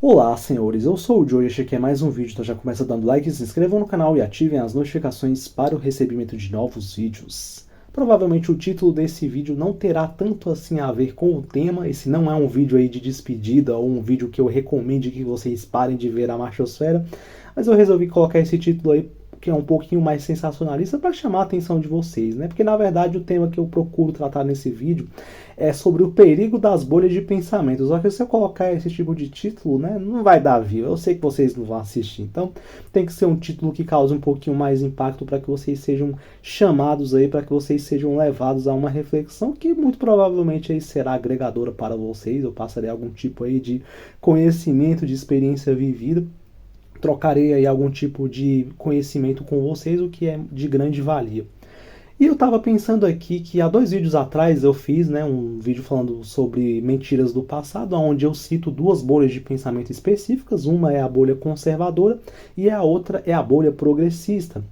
Olá, senhores, eu sou o Joe e este aqui é mais um vídeo, então já começa dando like, se inscrevam no canal e ativem as notificações para o recebimento de novos vídeos. Provavelmente o título desse vídeo não terá tanto assim a ver com o tema, esse não é um vídeo aí de despedida ou um vídeo que eu recomende que vocês parem de ver a Machosfera, mas eu resolvi colocar esse título aí que é um pouquinho mais sensacionalista para chamar a atenção de vocês, né? Porque na verdade o tema que eu procuro tratar nesse vídeo é sobre o perigo das bolhas de pensamento. Só que se eu colocar esse tipo de título, né, não vai dar view. Eu sei que vocês não vão assistir, então tem que ser um título que cause um pouquinho mais impacto para que vocês sejam chamados aí, para que vocês sejam levados a uma reflexão que muito provavelmente aí será agregadora para vocês. Eu passarei algum tipo aí de conhecimento, de experiência vivida. Trocarei aí algum tipo de conhecimento com vocês, o que é de grande valia. E eu estava pensando aqui que há 2 vídeos atrás eu fiz, né, um vídeo falando sobre mentiras do passado, onde eu cito duas bolhas de pensamento específicas. Uma é a bolha conservadora e a outra é a bolha progressista.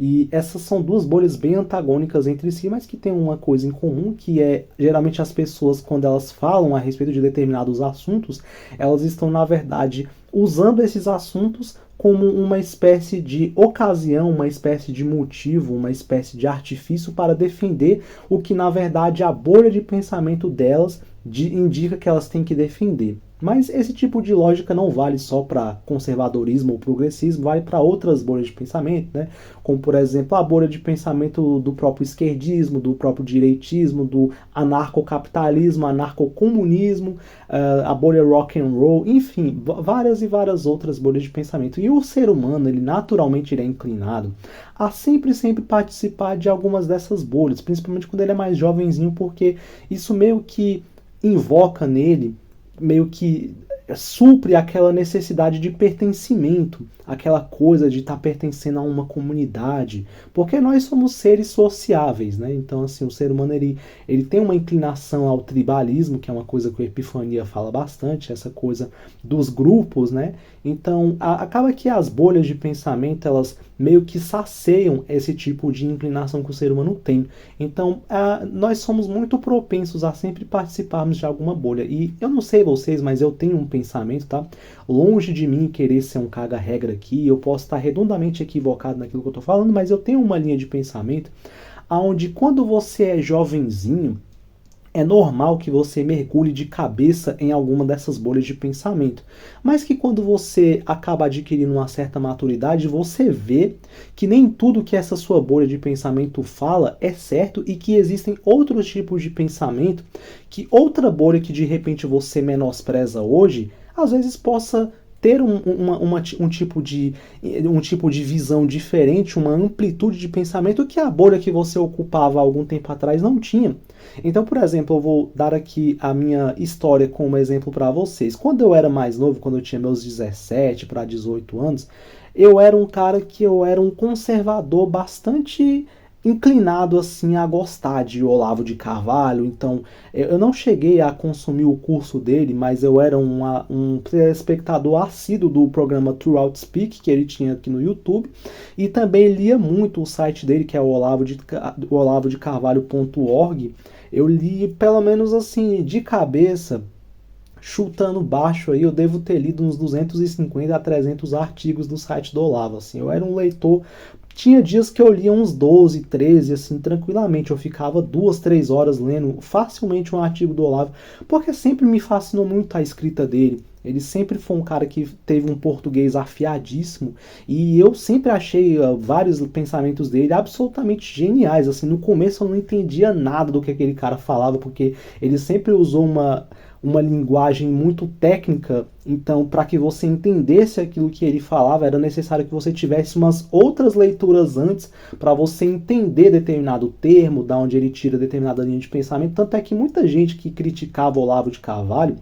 E essas são duas bolhas bem antagônicas entre si, mas que têm uma coisa em comum, que é, geralmente as pessoas, quando elas falam a respeito de determinados assuntos, elas estão, na verdade, usando esses assuntos como uma espécie de ocasião, uma espécie de motivo, uma espécie de artifício para defender o que, na verdade, a bolha de pensamento delas indica que elas têm que defender. Mas esse tipo de lógica não vale só para conservadorismo ou progressismo, vale para outras bolhas de pensamento, né? Como, por exemplo, a bolha de pensamento do próprio esquerdismo, do próprio direitismo, do anarcocapitalismo, anarcocomunismo, a bolha rock and roll, enfim, várias e várias outras bolhas de pensamento. E o ser humano, ele naturalmente é inclinado a sempre participar de algumas dessas bolhas, principalmente quando ele é mais jovenzinho, porque isso meio que invoca nele, meio que supre aquela necessidade de pertencimento, aquela coisa de estar pertencendo a uma comunidade, porque nós somos seres sociáveis, né? Então, assim, o ser humano ele tem uma inclinação ao tribalismo, que é uma coisa que a Epifania fala bastante, essa coisa dos grupos, né? Então, acaba que as bolhas de pensamento, elas meio que saceiam esse tipo de inclinação que o ser humano tem. Então, nós somos muito propensos a sempre participarmos de alguma bolha. E eu não sei vocês, mas eu tenho um pensamento, tá? Longe de mim querer ser um caga-regra aqui, eu posso estar redondamente equivocado naquilo que eu tô falando, mas eu tenho uma linha de pensamento onde quando você é jovenzinho, é normal que você mergulhe de cabeça em alguma dessas bolhas de pensamento, mas que quando você acaba adquirindo uma certa maturidade, você vê que nem tudo que essa sua bolha de pensamento fala é certo e que existem outros tipos de pensamento que outra bolha que de repente você menospreza hoje, às vezes possa ter um tipo de visão diferente, uma amplitude de pensamento que a bolha que você ocupava há algum tempo atrás não tinha. Então, por exemplo, eu vou dar aqui a minha história como exemplo para vocês. Quando eu era mais novo, quando eu tinha meus 17 para 18 anos, eu era um cara que eu era um conservador bastante inclinado assim a gostar de Olavo de Carvalho. Então eu não cheguei a consumir o curso dele, mas eu era um telespectador assíduo do programa Throughout Speak que ele tinha aqui no YouTube, e também lia muito o site dele, que é o olavodecarvalho.org. Eu li pelo menos assim de cabeça, chutando baixo aí, eu devo ter lido uns 250 a 300 artigos do site do Olavo, assim. Eu era um leitor. Tinha dias que eu lia uns 12, 13, assim, tranquilamente. Eu ficava 2, 3 horas lendo facilmente um artigo do Olavo, porque sempre me fascinou muito a escrita dele. Ele sempre foi um cara que teve um português afiadíssimo, e eu sempre achei vários pensamentos dele absolutamente geniais. Assim, no começo eu não entendia nada do que aquele cara falava, porque ele sempre usou uma linguagem muito técnica. Então, para que você entendesse aquilo que ele falava, era necessário que você tivesse umas outras leituras antes para você entender determinado termo, da onde ele tira determinada linha de pensamento. Tanto é que muita gente que criticava Olavo de Carvalho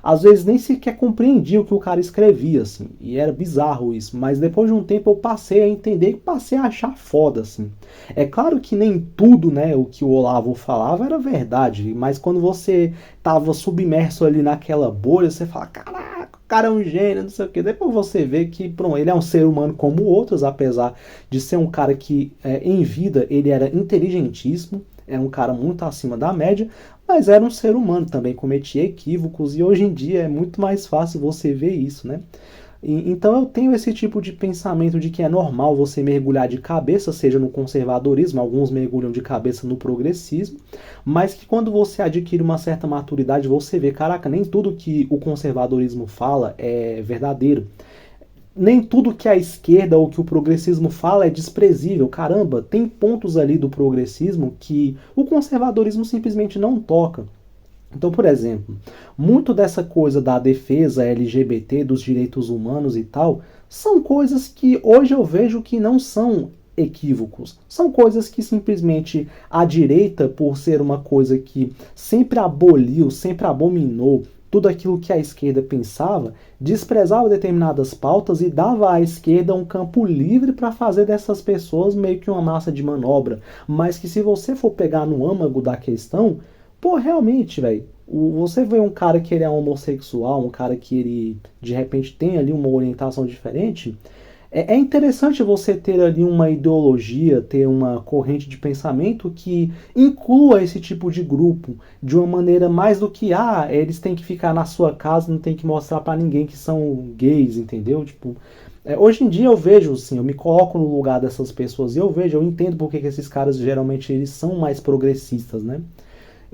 às vezes nem sequer compreendia o que o cara escrevia, assim, e era bizarro isso, mas depois de um tempo eu passei a entender e passei a achar foda, assim. É claro que nem tudo, né, o que o Olavo falava era verdade, mas quando você tava submerso ali naquela bolha, você fala, caraca, o cara é um gênio, não sei o que. Depois você vê que, pronto, ele é um ser humano como outros, apesar de ser um cara que, em vida, ele era inteligentíssimo, era um cara muito acima da média, mas era um ser humano, também cometia equívocos, e hoje em dia é muito mais fácil você ver isso, né? Então eu tenho esse tipo de pensamento de que é normal você mergulhar de cabeça, seja no conservadorismo, alguns mergulham de cabeça no progressismo, mas que quando você adquire uma certa maturidade, você vê, caraca, nem tudo que o conservadorismo fala é verdadeiro. Nem tudo que a esquerda ou que o progressismo fala é desprezível. Caramba, tem pontos ali do progressismo que o conservadorismo simplesmente não toca. Então, por exemplo, muito dessa coisa da defesa LGBT, dos direitos humanos e tal, são coisas que hoje eu vejo que não são equívocos. São coisas que simplesmente a direita, por ser uma coisa que sempre aboliu, sempre abominou tudo aquilo que a esquerda pensava, desprezava determinadas pautas e dava à esquerda um campo livre para fazer dessas pessoas meio que uma massa de manobra. Mas que se você for pegar no âmago da questão, pô, realmente, velho, você vê um cara que ele é homossexual, um cara que ele de repente tem ali uma orientação diferente, é interessante você ter ali uma ideologia, ter uma corrente de pensamento que inclua esse tipo de grupo de uma maneira mais do que, eles têm que ficar na sua casa, não tem que mostrar pra ninguém que são gays, entendeu? Tipo, hoje em dia eu vejo, assim, eu me coloco no lugar dessas pessoas e eu entendo porque que esses caras geralmente eles são mais progressistas, né?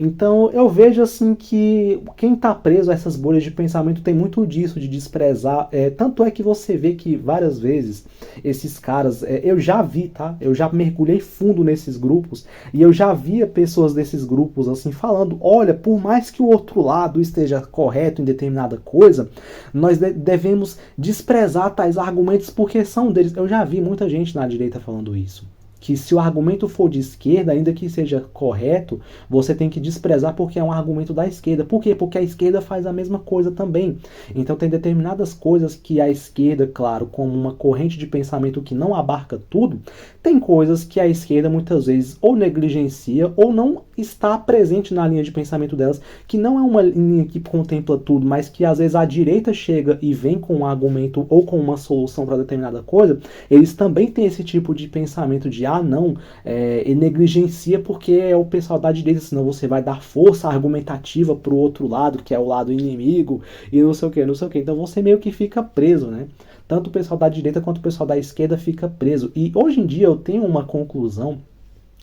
Então eu vejo assim que quem está preso a essas bolhas de pensamento tem muito disso, de desprezar. Tanto é que você vê que várias vezes esses caras, eu já vi, tá? Eu já mergulhei fundo nesses grupos e eu já via pessoas desses grupos assim falando: olha, por mais que o outro lado esteja correto em determinada coisa, nós devemos desprezar tais argumentos porque são deles. Eu já vi muita gente na direita falando isso. Que se o argumento for de esquerda, ainda que seja correto, você tem que desprezar porque é um argumento da esquerda. Por quê? Porque a esquerda faz a mesma coisa também. Então tem determinadas coisas que a esquerda, claro, como uma corrente de pensamento que não abarca tudo, tem coisas que a esquerda muitas vezes ou negligencia ou não está presente na linha de pensamento delas, que não é uma linha que contempla tudo, mas que às vezes a direita chega e vem com um argumento ou com uma solução para determinada coisa, eles também têm esse tipo de pensamento de não, e negligencia porque é o pessoal da direita, senão você vai dar força argumentativa pro outro lado, que é o lado inimigo, e não sei o que, não sei o que. Então você meio que fica preso, né? Tanto o pessoal da direita quanto o pessoal da esquerda fica preso. E hoje em dia eu tenho uma conclusão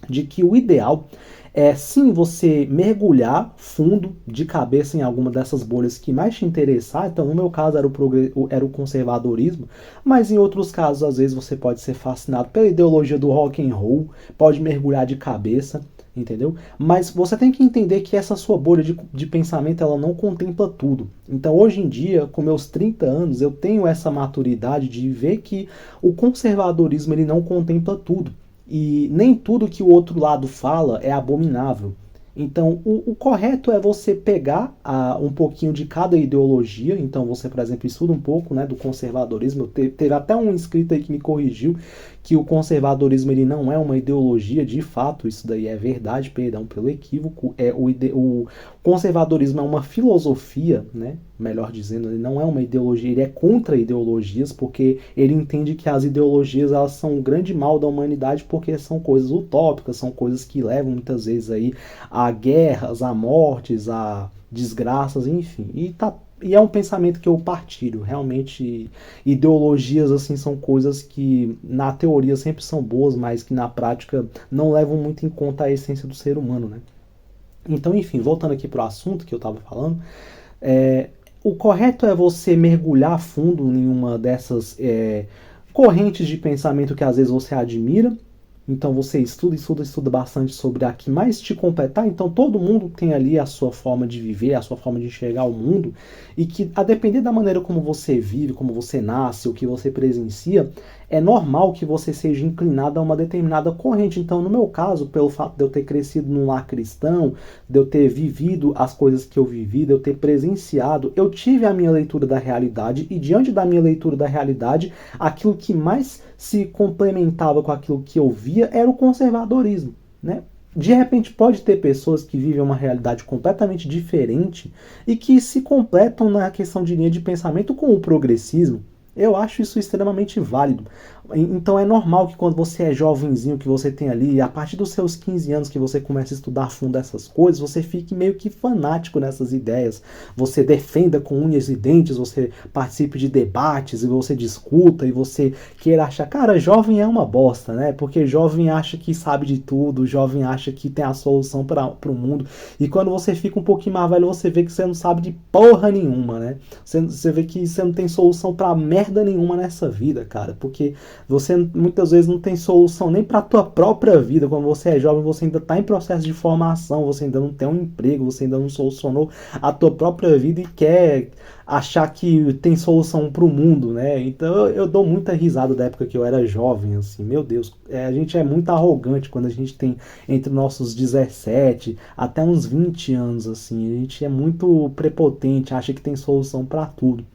de que o ideal é sim você mergulhar fundo de cabeça em alguma dessas bolhas que mais te interessar. Então, no meu caso era o conservadorismo, mas em outros casos, às vezes, você pode ser fascinado pela ideologia do rock and roll, pode mergulhar de cabeça, entendeu? Mas você tem que entender que essa sua bolha de pensamento, ela não contempla tudo. Então, hoje em dia, com meus 30 anos, eu tenho essa maturidade de ver que o conservadorismo ele não contempla tudo. E nem tudo que o outro lado fala é abominável. Então, o correto é você pegar um pouquinho de cada ideologia. Então, você, por exemplo, estuda um pouco, né, do conservadorismo. Teve até um inscrito aí que me corrigiu que o conservadorismo ele não é uma ideologia. De fato, isso daí é verdade, perdão pelo equívoco. O conservadorismo é uma filosofia, né? Melhor dizendo, ele não é uma ideologia, ele é contra ideologias, porque ele entende que as ideologias elas são o grande mal da humanidade, porque são coisas utópicas, são coisas que levam muitas vezes aí a guerras, a mortes, a desgraças, enfim. E é um pensamento que eu partilho. Realmente, ideologias assim são coisas que na teoria sempre são boas, mas que na prática não levam muito em conta a essência do ser humano, né? Então, enfim, voltando aqui para o assunto que eu estava falando, o correto é você mergulhar a fundo em uma dessas correntes de pensamento que às vezes você admira. Então você estuda bastante sobre a que mais te completar. Então todo mundo tem ali a sua forma de viver, a sua forma de enxergar o mundo. E que a depender da maneira como você vive, como você nasce, o que você presencia, é normal que você seja inclinado a uma determinada corrente. Então no meu caso, pelo fato de eu ter crescido num lar cristão, de eu ter vivido as coisas que eu vivi, de eu ter presenciado, eu tive a minha leitura da realidade. E diante da minha leitura da realidade, aquilo que mais se complementava com aquilo que eu via era o conservadorismo, né? De repente pode ter pessoas que vivem uma realidade completamente diferente e que se completam na questão de linha de pensamento com o progressismo. Eu acho isso extremamente válido, Então é normal que quando você é jovenzinho, que você tem ali, a partir dos seus 15 anos que você começa a estudar a fundo essas coisas, você fique meio que fanático nessas ideias. Você defenda com unhas e dentes, você participe de debates e você discuta e você queira achar, cara, jovem é uma bosta, né? Porque jovem acha que sabe de tudo, jovem acha que tem a solução para o mundo. E quando você fica um pouquinho mais velho, você vê que você não sabe de porra nenhuma, né? Você vê que você não tem solução para merda nenhuma nessa vida, cara, porque você muitas vezes não tem solução nem para a tua própria vida. Quando você é jovem, você ainda está em processo de formação, você ainda não tem um emprego, você ainda não solucionou a tua própria vida e quer achar que tem solução para o mundo, né? Então eu dou muita risada da época que eu era jovem, assim, meu Deus, a gente é muito arrogante quando a gente tem entre nossos 17 até uns 20 anos, assim, a gente é muito prepotente, acha que tem solução para tudo.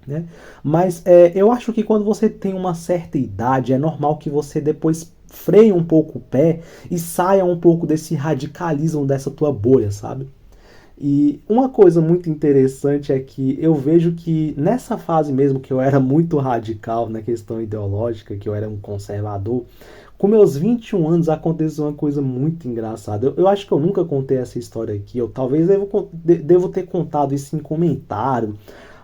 Né? Mas eu acho que quando você tem uma certa idade, é normal que você depois freie um pouco o pé e saia um pouco desse radicalismo dessa tua bolha, sabe? E uma coisa muito interessante é que eu vejo que nessa fase mesmo que eu era muito radical na questão ideológica, que eu era um conservador, com meus 21 anos aconteceu uma coisa muito engraçada. Eu acho que eu nunca contei essa história aqui, eu talvez devo ter contado isso em comentário,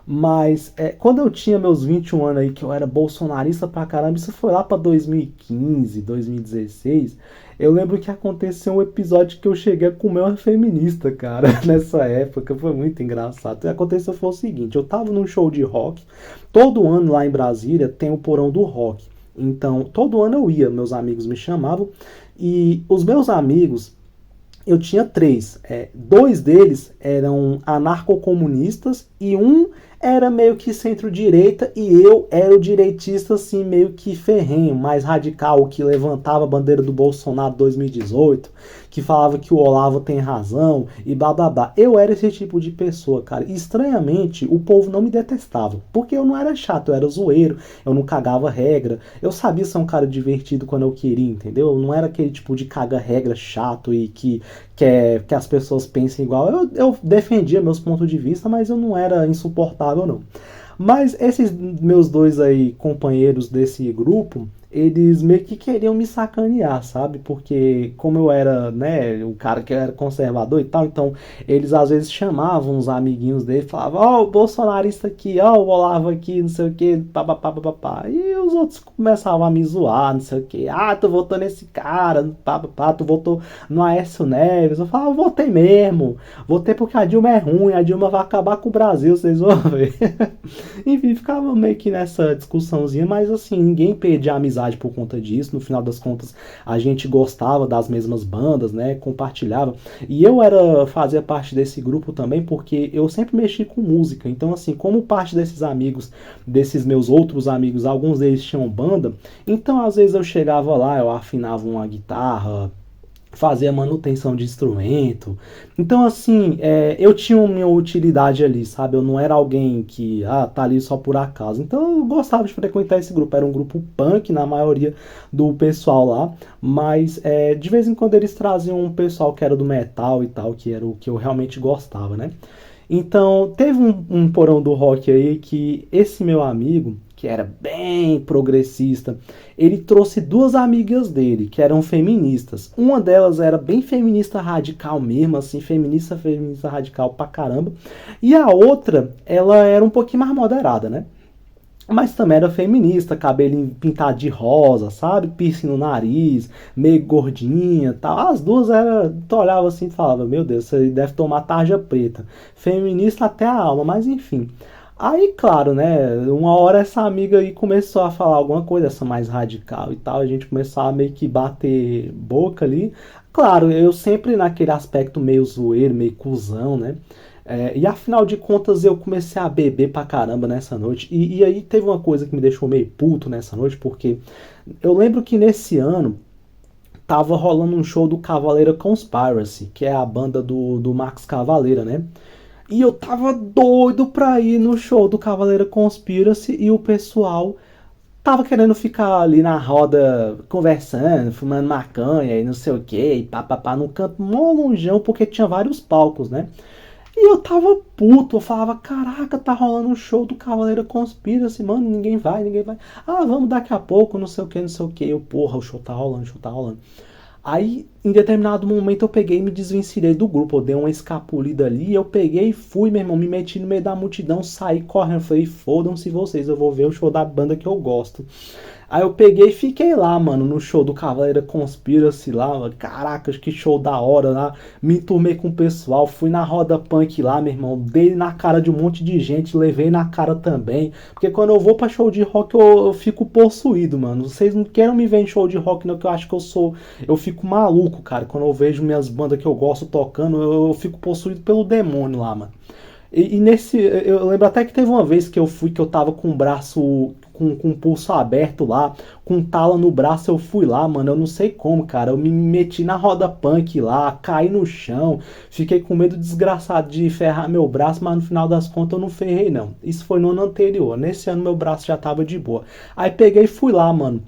mas quando eu tinha meus 21 anos aí, que eu era bolsonarista pra caramba, isso foi lá pra 2015, 2016. Eu lembro que aconteceu um episódio que eu cheguei a comer uma feminista, cara, nessa época. Foi muito engraçado. O que aconteceu foi o seguinte: eu tava num show de rock. Todo ano lá em Brasília tem o Porão do Rock. Então, todo ano eu ia, meus amigos me chamavam. E os meus amigos, eu tinha três. Dois deles eram anarcocomunistas e um era meio que centro-direita e eu era o direitista assim meio que ferrenho, mais radical, que levantava a bandeira do Bolsonaro 2018, que falava que o Olavo tem razão e blá blá blá. Eu era esse tipo de pessoa, cara. E, estranhamente, o povo não me detestava, porque eu não era chato, eu era zoeiro, eu não cagava regra, eu sabia ser um cara divertido quando eu queria, entendeu? Eu não era aquele tipo de caga-regra chato e que quer que as pessoas pensem igual. Eu defendia meus pontos de vista, mas eu não era insuportável, não. Mas esses meus dois aí companheiros desse grupo, eles meio que queriam me sacanear, sabe? Porque como eu era, né, um cara que era conservador e tal, então eles às vezes chamavam os amiguinhos dele, falavam, ó, o bolsonarista aqui, ó, o Olavo aqui, não sei o que, papapá, papapá. E os outros começavam a me zoar, não sei o que, ah, tu votou nesse cara, papapá, tu votou no Aécio Neves. Eu falava, votei mesmo, votei porque a Dilma é ruim, a Dilma vai acabar com o Brasil, vocês vão ver. Enfim, ficava meio que nessa discussãozinha, mas assim, ninguém perdia a amizade por conta disso. No final das contas, a gente gostava das mesmas bandas, né? Compartilhava. E eu fazia parte desse grupo também porque eu sempre mexi com música. Então, assim, como parte desses amigos, desses meus outros amigos, alguns deles tinham banda, então às vezes eu chegava lá, eu afinava uma guitarra, fazer a manutenção de instrumento. Então, assim, eu tinha minha utilidade ali, sabe? Eu não era alguém que, tá ali só por acaso. Então, eu gostava de frequentar esse grupo. Era um grupo punk, na maioria do pessoal lá. Mas, de vez em quando, eles traziam um pessoal que era do metal e tal, que era o que eu realmente gostava, né? Então, teve um porão do rock aí que esse meu amigo, que era bem progressista, ele trouxe duas amigas dele, que eram feministas. Uma delas era bem feminista radical mesmo, assim, feminista radical pra caramba. E a outra, ela era um pouquinho mais moderada, né? Mas também era feminista, cabelo pintado de rosa, sabe? Piercing no nariz, meio gordinha e tal. As duas eram. Tu olhava assim e falava, meu Deus, você deve tomar tarja preta. Feminista até a alma, mas enfim. Aí, claro, né? Uma hora essa amiga aí começou a falar alguma coisa, essa mais radical e tal. A gente começou a meio que bater boca ali. Claro, eu sempre naquele aspecto meio zoeiro, meio cuzão, né? E afinal de contas eu comecei a beber pra caramba nessa noite. E aí teve uma coisa que me deixou meio puto nessa noite, porque eu lembro que nesse ano tava rolando um show do Cavaleira Conspiracy, que é a banda do Max Cavaleira, né? E eu tava doido pra ir no show do Cavaleira Conspiracy e o pessoal tava querendo ficar ali na roda conversando, fumando maconha e não sei o que, e papapá, num canto mó longeão, porque tinha vários palcos, né? E eu tava puto, eu falava, caraca, tá rolando um show do Cavaleiro Conspiracy, mano, ninguém vai, ninguém vai. Ah, vamos daqui a pouco, não sei o que, não sei o que. Eu, porra, o show tá rolando, o show tá rolando. Aí, em determinado momento, eu peguei e me desvencilhei do grupo. Eu dei uma escapulida ali, eu peguei e fui, meu irmão, me meti no meio da multidão, saí correndo. Falei, fodam-se vocês, eu vou ver o show da banda que eu gosto. Aí eu peguei e fiquei lá, mano, no show do Cavaleira Conspiracy lá, mano. Caracas, que show da hora lá. Me enturmei com o pessoal, fui na roda punk lá, meu irmão. Dei na cara de um monte de gente, levei na cara também. Porque quando eu vou pra show de rock, eu fico possuído, mano. Vocês não querem me ver em show de rock, não, que eu acho que eu sou. Eu fico maluco, cara. Quando eu vejo minhas bandas que eu gosto tocando, eu fico possuído pelo demônio lá, mano. E nesse. Eu lembro até que teve uma vez que eu fui, que eu tava com o braço. Com o pulso aberto lá, com tala no braço, eu fui lá, mano. Eu não sei como, cara. Eu me meti na roda punk lá, caí no chão, fiquei com medo desgraçado de ferrar meu braço, mas no final das contas eu não ferrei, não. Isso foi no ano anterior. Nesse ano meu braço já tava de boa. Aí peguei e fui lá, mano.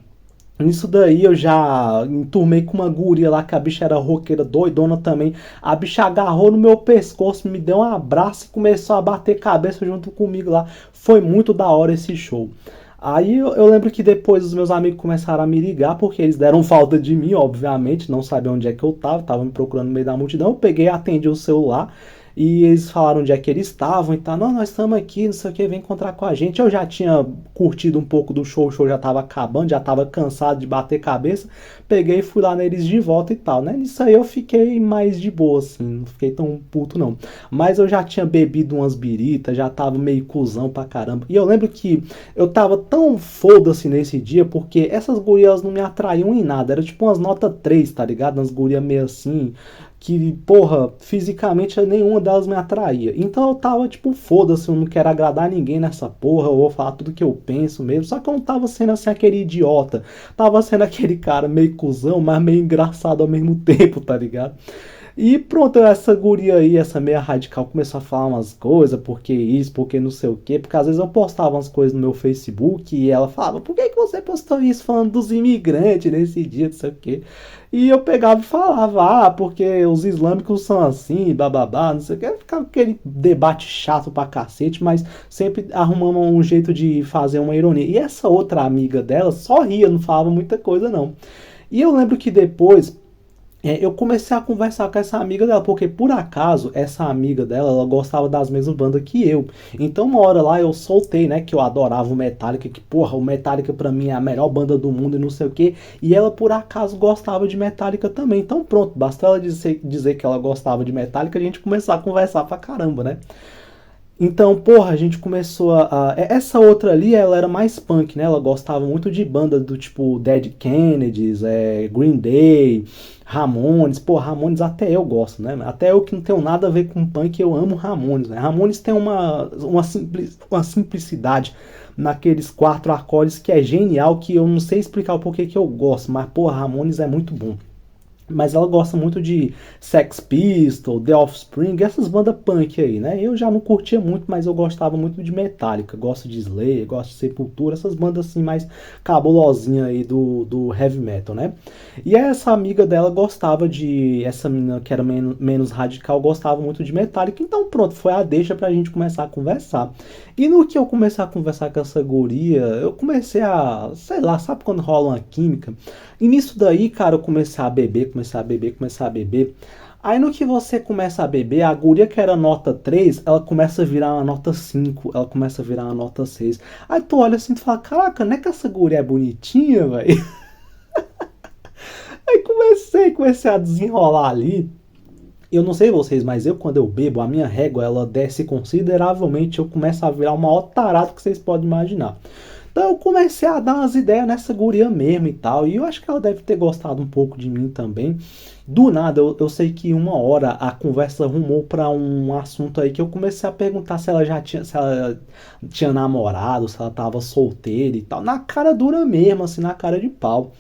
Nisso daí eu já enturmei com uma guria lá, que a bicha era roqueira doidona também. A bicha agarrou no meu pescoço, me deu um abraço e começou a bater cabeça junto comigo lá. Foi muito da hora esse show. Aí eu lembro que depois os meus amigos começaram a me ligar, porque eles deram falta de mim, obviamente, não sabiam onde é que eu tava me procurando no meio da multidão. Eu peguei, atendi o celular e eles falaram onde é que eles estavam e tal. Não, nós estamos aqui, não sei o que, vem encontrar com a gente. Eu já tinha curtido um pouco do show, o show já tava acabando, já tava cansado de bater cabeça. Peguei e fui lá neles de volta e tal, né? Nisso aí eu fiquei mais de boa, assim, não fiquei tão puto não. Mas eu já tinha bebido umas biritas, já tava meio cuzão pra caramba. E eu lembro que eu tava tão foda-se nesse dia, porque essas gurias não me atraíam em nada. Era tipo umas nota 3, tá ligado? Umas gurias meio assim, que, porra, fisicamente nenhuma delas me atraía. Então eu tava tipo, foda-se, eu não quero agradar ninguém nessa porra, eu vou falar tudo que eu penso mesmo. Só que eu não tava sendo assim aquele idiota. Tava sendo aquele cara meio cuzão, mas meio engraçado ao mesmo tempo, tá ligado? E pronto, essa guria aí, essa meia radical, começou a falar umas coisas, porque isso, porque não sei o quê, porque às vezes eu postava umas coisas no meu Facebook e ela falava, por que você postou isso falando dos imigrantes nesse dia, não sei o quê. E eu pegava e falava, porque os islâmicos são assim, bababá, não sei o quê. Ficava aquele debate chato pra cacete, mas sempre arrumamos um jeito de fazer uma ironia. E essa outra amiga dela só ria, não falava muita coisa não. E eu lembro que depois eu comecei a conversar com essa amiga dela, porque por acaso essa amiga dela, ela gostava das mesmas bandas que eu. Então uma hora lá eu soltei, né, que eu adorava o Metallica, que porra, o Metallica pra mim é a melhor banda do mundo e não sei o que. E ela por acaso gostava de Metallica também. Então pronto, bastou ela dizer que ela gostava de Metallica, a gente começou a conversar pra caramba, né? Então, porra, a gente começou essa outra ali, ela era mais punk, né? Ela gostava muito de bandas do tipo Dead Kennedys, Green Day, Ramones. Pô, Ramones até eu gosto, né? Até eu que não tenho nada a ver com punk, eu amo Ramones, né? Ramones tem uma simplicidade naqueles quatro acordes que é genial, que eu não sei explicar o porquê que eu gosto, mas, porra, Ramones é muito bom. Mas ela gosta muito de Sex Pistols, The Offspring, essas bandas punk aí, né? Eu já não curtia muito, mas eu gostava muito de Metallica. Gosto de Slayer, gosto de Sepultura, essas bandas assim mais cabulosinhas aí do heavy metal, né? E essa amiga dela gostava de... Essa menina que era menos radical gostava muito de Metallica. Então pronto, foi a deixa pra gente começar a conversar. E no que eu comecei a conversar com essa guria, eu comecei a... Sei lá, sabe quando rola uma química? E nisso daí, cara, eu comecei a beber, comecei a beber, comecei a beber. Aí no que você começa a beber, a guria que era nota 3 ela começa a virar uma nota 5 ela começa a virar uma nota 6. Aí tu olha assim e fala, caraca, não é que essa guria é bonitinha, velho? Aí comecei a desenrolar ali. Eu não sei vocês, mas eu quando eu bebo, a minha régua ela desce consideravelmente, eu começo a virar o maior tarado que vocês podem imaginar. Então eu comecei a dar umas ideias nessa guria mesmo e tal. E eu acho que ela deve ter gostado um pouco de mim também. Do nada, eu sei que uma hora a conversa rumou para um assunto aí que eu comecei a perguntar se ela já tinha, se ela tinha namorado, se ela tava solteira e tal. Na cara dura mesmo, assim, na cara de pau.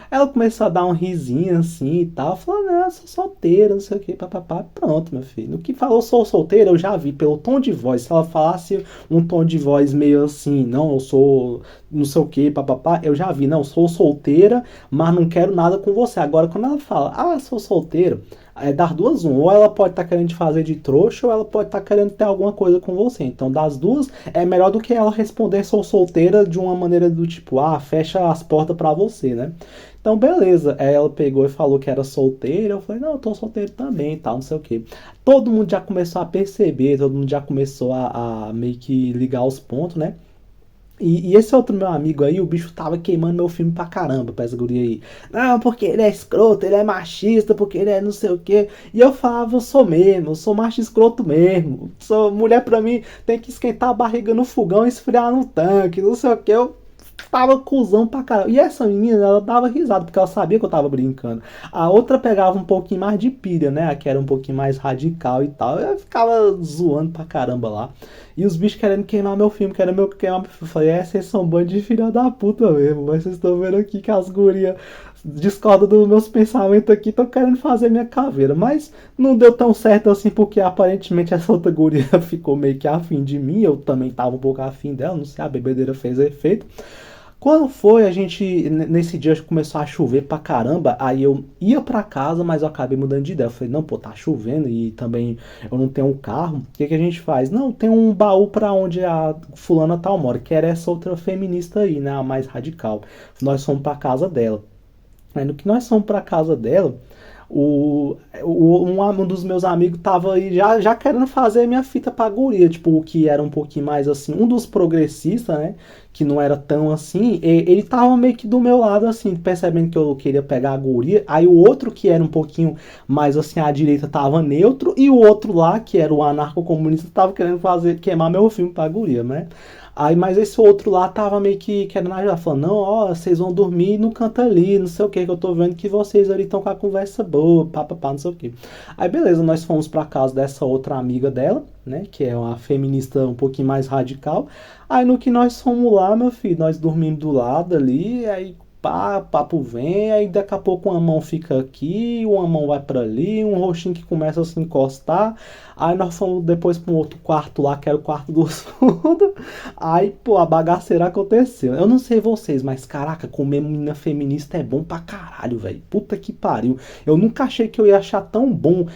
Ela começou a dar um risinho assim e tal. Falou, não, eu sou solteira, não sei o que, papapá. Pronto, meu filho. No que falou sou solteira, eu já vi pelo tom de voz. Se ela falasse um tom de voz meio assim, não, eu sou não sei o que, papapá, eu já vi, não, sou solteira, mas não quero nada com você. Agora, quando ela fala, sou solteira, É das duas, um. Ou ela pode estar querendo te fazer de trouxa, ou ela pode estar querendo ter alguma coisa com você. Então, das duas, é melhor do que ela responder sou solteira de uma maneira do tipo, ah, fecha as portas pra você, né? Então, beleza. Aí ela pegou e falou que era solteira. Eu falei, não, eu tô solteiro também, tal, não sei o quê. Todo mundo já começou a perceber, todo mundo já começou a meio que ligar os pontos, né? E esse outro meu amigo aí, o bicho tava queimando meu filme pra caramba pra essa guria aí. Não, porque ele é escroto, ele é machista, porque ele é não sei o quê. E eu falava, eu sou mesmo, eu sou macho escroto mesmo. Sou mulher pra mim, tem que esquentar a barriga no fogão e esfriar no tanque, não sei o quê. Eu tava cuzão pra caramba. E essa menina, ela dava risada, porque ela sabia que eu tava brincando. A outra pegava um pouquinho mais de pilha, né? A que era um pouquinho mais radical e tal. Eu ficava zoando pra caramba lá. E os bichos querendo queimar meu filme, querendo queimar meu filme. Eu falei, vocês são um bando de filha da puta mesmo. Mas vocês estão vendo aqui que as gurias discordam dos meus pensamentos aqui, estão querendo fazer minha caveira. Mas não deu tão certo assim, porque aparentemente essa outra guria ficou meio que afim de mim. Eu também tava um pouco afim dela, não sei, a bebedeira fez efeito. Quando foi, a gente, nesse dia começou a chover pra caramba, aí eu ia pra casa, mas eu acabei mudando de ideia. Eu falei, não, pô, tá chovendo e também eu não tenho um carro, o que que a gente faz? Não, tem um baú pra onde a fulana tal mora, que era essa outra feminista aí, né, a mais radical. Nós fomos pra casa dela. Aí no que nós fomos pra casa dela, um dos meus amigos tava aí já querendo fazer minha fita pra guria, tipo, o que era um pouquinho mais assim, um dos progressistas, né, que não era tão assim, ele tava meio que do meu lado, assim, percebendo que eu queria pegar a guria, aí o outro que era um pouquinho mais assim, à direita tava neutro, e o outro lá, que era o anarcocomunista, tava querendo queimar meu filme pra guria, né. Aí, mas esse outro lá tava meio que querendo ajudar, falando, não, ó, vocês vão dormir no canto ali, não sei o que eu tô vendo que vocês ali estão com a conversa boa, papapá, não sei o que. Aí, beleza, nós fomos pra casa dessa outra amiga dela, né, que é uma feminista um pouquinho mais radical. Aí, no que nós fomos lá, meu filho, nós dormimos do lado ali, aí pá, papo vem, aí daqui a pouco uma mão fica aqui, uma mão vai pra ali, um roxinho que começa a se encostar. Aí nós fomos depois para um outro quarto lá, que era o quarto dos fundos. Aí, pô, a bagaceira aconteceu. Eu não sei vocês, mas caraca, comer menina feminista é bom pra caralho, velho. Puta que pariu. Eu nunca achei que eu ia achar tão bom.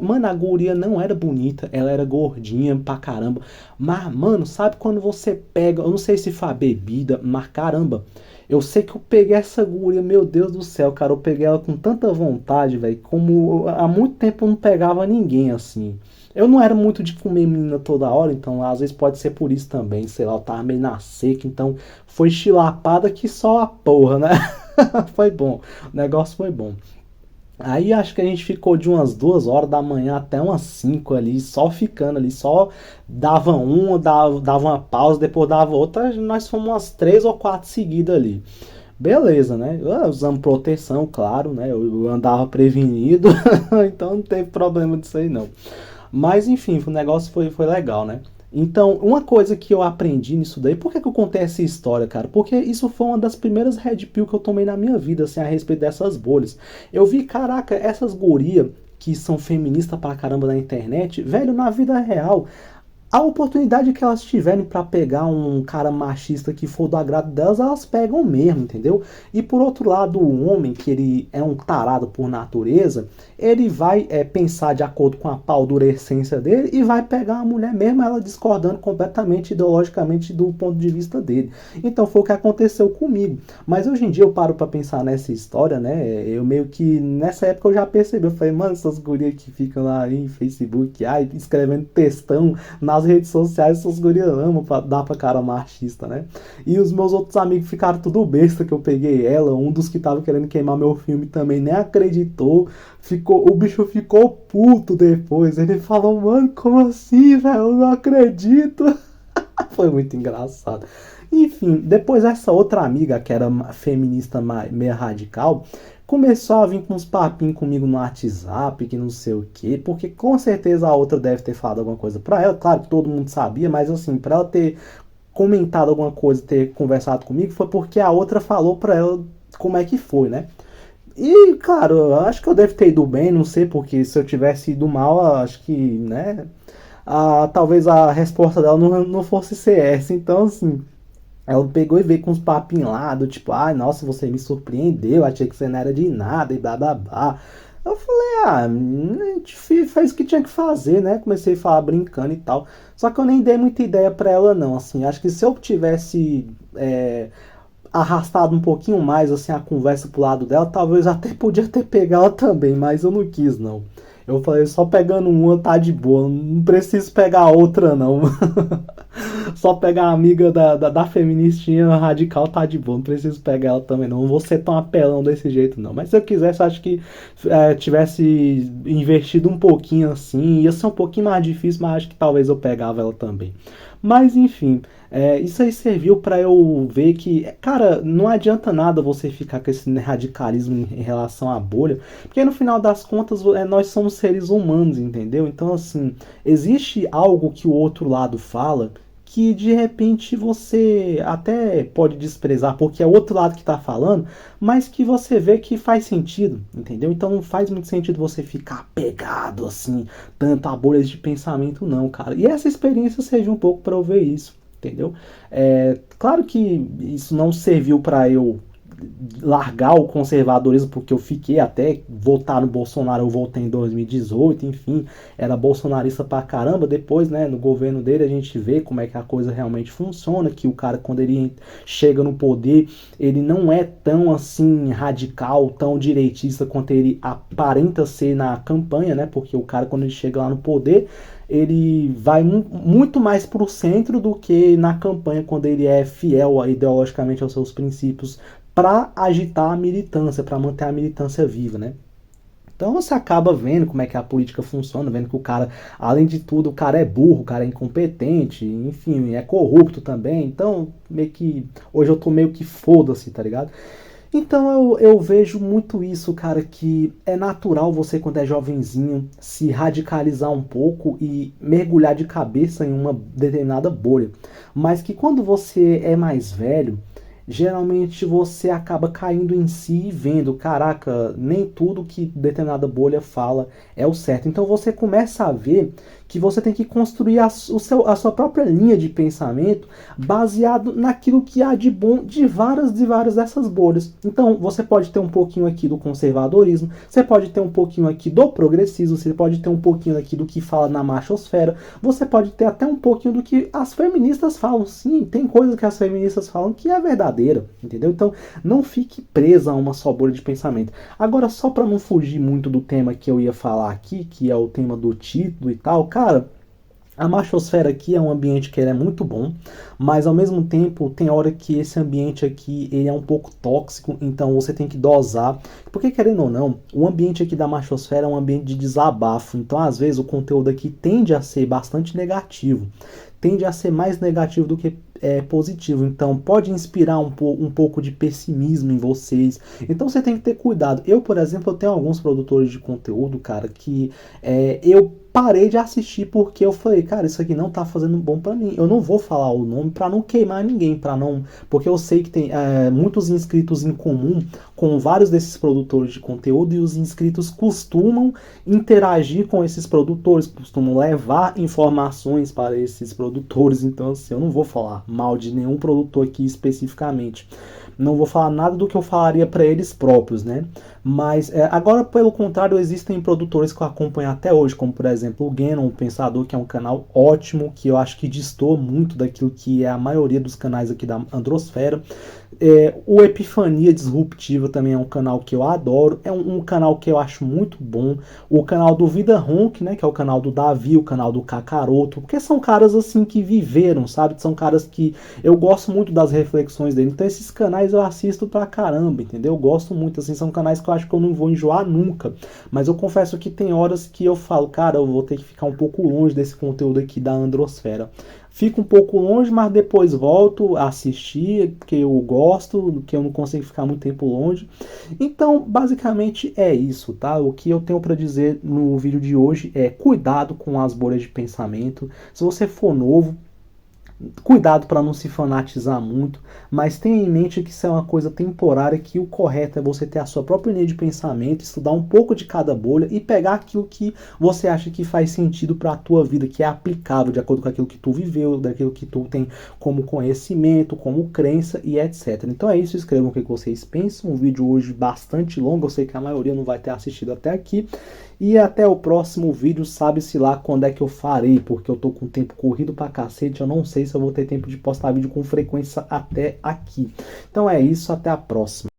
Mano, a guria não era bonita, ela era gordinha pra caramba. Mas, mano, sabe quando você pega, eu não sei se foi a bebida, mas caramba. Eu sei que eu peguei essa guria, meu Deus do céu, cara. Eu peguei ela com tanta vontade, velho. Como há muito tempo eu não pegava ninguém assim. Eu não era muito de comer menina toda hora, então às vezes pode ser por isso também. Sei lá, eu tava meio na seca, então foi chilapada que só a porra, né? Foi bom. O negócio foi bom. Aí acho que a gente ficou de umas 2 horas da manhã até umas 5 ali, só ficando ali, só dava uma, dava uma pausa, depois dava outra, nós fomos umas 3 ou 4 seguidas ali. Beleza, né? Usando proteção, claro, né? Eu andava prevenido, então não teve problema disso aí não. Mas enfim, o negócio foi legal, né? Então, uma coisa que eu aprendi nisso daí, por que eu contei essa história, cara? Porque isso foi uma das primeiras Red Pill que eu tomei na minha vida, assim, a respeito dessas bolhas. Eu vi, caraca, essas gurias que são feministas pra caramba na internet, velho, na vida real, a oportunidade que elas tiverem para pegar um cara machista que for do agrado delas, elas pegam mesmo, entendeu? E por outro lado, o homem, que ele é um tarado por natureza, ele vai pensar de acordo com a paldurecência dele e vai pegar a mulher mesmo, ela discordando completamente ideologicamente do ponto de vista dele. Então foi o que aconteceu comigo. Mas hoje em dia eu paro para pensar nessa história, né? Eu meio que, nessa época eu já percebi, eu falei, mano, essas gurias que ficam lá em Facebook, escrevendo textão nas redes sociais, essas gurias amam pra dar pra cara machista, né? E os meus outros amigos ficaram tudo besta que eu peguei ela. Um dos que tava querendo queimar meu filme também nem acreditou. O bicho ficou puto depois. Ele falou, mano, como assim, velho? Eu não acredito. Foi muito engraçado. Enfim, depois essa outra amiga, que era feminista meio radical, começou a vir com uns papinhos comigo no WhatsApp, que não sei o quê, porque com certeza a outra deve ter falado alguma coisa pra ela. Claro que todo mundo sabia, mas assim, pra ela ter comentado alguma coisa, ter conversado comigo, foi porque a outra falou pra ela como é que foi, né? E, claro, eu acho que eu devo ter ido bem, não sei, porque se eu tivesse ido mal, eu acho que, né, talvez a resposta dela não fosse ser essa. Então, assim, ela pegou e veio com uns papinhos lá, do tipo, ai, nossa, você me surpreendeu, achei que você não era de nada, e blá blá blá. Eu falei, a gente fez o que tinha que fazer, né? Comecei a falar brincando e tal. Só que eu nem dei muita ideia pra ela, não. Assim, acho que se eu tivesse arrastado um pouquinho mais assim a conversa pro lado dela, talvez até podia ter pegado ela também, mas eu não quis, não. Eu falei, só pegando uma tá de boa, não preciso pegar outra, não. Só pegar a amiga da feministinha radical tá de boa, não preciso pegar ela também, não. Não vou ser tão apelão desse jeito, não. Mas se eu quisesse, acho que tivesse investido um pouquinho assim, ia ser um pouquinho mais difícil, mas acho que talvez eu pegava ela também. Mas enfim, isso aí serviu para eu ver que, cara, não adianta nada você ficar com esse radicalismo em relação à bolha, porque no final das contas nós somos seres humanos, entendeu? Então, assim, existe algo que o outro lado fala que de repente você até pode desprezar porque é o outro lado que está falando, mas que você vê que faz sentido, entendeu? Então não faz muito sentido você ficar pegado assim, tanto a bolhas de pensamento, não, cara. E essa experiência serviu um pouco para eu ver isso, entendeu? Claro que isso não serviu para eu largar o conservadorismo, porque eu fiquei até votar no Bolsonaro, eu voltei em 2018, enfim, era bolsonarista pra caramba. Depois, né, no governo dele a gente vê como é que a coisa realmente funciona, que o cara, quando ele chega no poder, ele não é tão assim radical, tão direitista quanto ele aparenta ser na campanha, né, porque o cara, quando ele chega lá no poder, ele vai muito mais para o centro do que na campanha, quando ele é fiel ideologicamente aos seus princípios para agitar a militância, para manter a militância viva, né? Então você acaba vendo como é que a política funciona, vendo que o cara, além de tudo, o cara é burro, o cara é incompetente, enfim, é corrupto também. Então, meio que hoje eu tô meio que foda-se, tá ligado? Então eu vejo muito isso, cara, que é natural você, quando é jovenzinho, se radicalizar um pouco e mergulhar de cabeça em uma determinada bolha. Mas que quando você é mais velho, geralmente você acaba caindo em si e vendo, caraca, nem tudo que determinada bolha fala é o certo. Então você começa a ver que você tem que construir a sua própria linha de pensamento baseado naquilo que há de bom de várias dessas bolhas. Então você pode ter um pouquinho aqui do conservadorismo, você pode ter um pouquinho aqui do progressismo, você pode ter um pouquinho aqui do que fala na machosfera, você pode ter até um pouquinho do que as feministas falam. Sim, tem coisas que as feministas falam que é verdadeira, entendeu? Então não fique presa a uma só bolha de pensamento. Agora, só para não fugir muito do tema que eu ia falar aqui, que é o tema do título e tal, cara, a machosfera aqui é um ambiente que ele é muito bom, mas ao mesmo tempo tem hora que esse ambiente aqui ele é um pouco tóxico, então você tem que dosar, porque querendo ou não, o ambiente aqui da machosfera é um ambiente de desabafo, então às vezes o conteúdo aqui tende a ser bastante negativo, tende a ser mais negativo do que positivo, então pode inspirar um pouco de pessimismo em vocês, então você tem que ter cuidado. Eu, por exemplo, eu tenho alguns produtores de conteúdo, cara, que eu parei de assistir porque eu falei, cara, isso aqui não tá fazendo bom pra mim. Eu não vou falar o nome pra não queimar ninguém, para não, porque eu sei que tem muitos inscritos em comum com vários desses produtores de conteúdo e os inscritos costumam interagir com esses produtores, costumam levar informações para esses produtores. Então, assim, eu não vou falar mal de nenhum produtor aqui especificamente. Não vou falar nada do que eu falaria para eles próprios, né? Mas agora, pelo contrário, existem produtores que eu acompanho até hoje, como por exemplo o Genon, o Pensador, que é um canal ótimo, que eu acho que destoa muito daquilo que é a maioria dos canais aqui da Androsfera. O Epifania Disruptiva também é um canal que eu adoro, é um canal que eu acho muito bom. O canal do Vida Ronk, né, que é o canal do Davi, o canal do Kakaroto, porque são caras assim que viveram, sabe? São caras que eu gosto muito das reflexões dele. Então esses canais eu assisto pra caramba, entendeu? Eu gosto muito, assim, são canais que eu acho que eu não vou enjoar nunca. Mas eu confesso que tem horas que eu falo, cara, eu vou ter que ficar um pouco longe desse conteúdo aqui da Androsfera. Fico um pouco longe, mas depois volto a assistir, porque eu gosto, que eu não consigo ficar muito tempo longe. Então, basicamente é isso, tá? O que eu tenho para dizer no vídeo de hoje é cuidado com as bolhas de pensamento. Se você for novo, Cuidado para não se fanatizar muito, mas tenha em mente que isso é uma coisa temporária, que o correto é você ter a sua própria linha de pensamento, estudar um pouco de cada bolha e pegar aquilo que você acha que faz sentido para a tua vida, que é aplicável de acordo com aquilo que tu viveu, daquilo que tu tem como conhecimento, como crença e etc. Então é isso, escrevam o que vocês pensam. Um vídeo hoje bastante longo, eu sei que a maioria não vai ter assistido até aqui. E até o próximo vídeo, sabe-se lá quando é que eu farei, porque eu tô com o tempo corrido pra cacete, eu não sei se eu vou ter tempo de postar vídeo com frequência até aqui. Então é isso, até a próxima.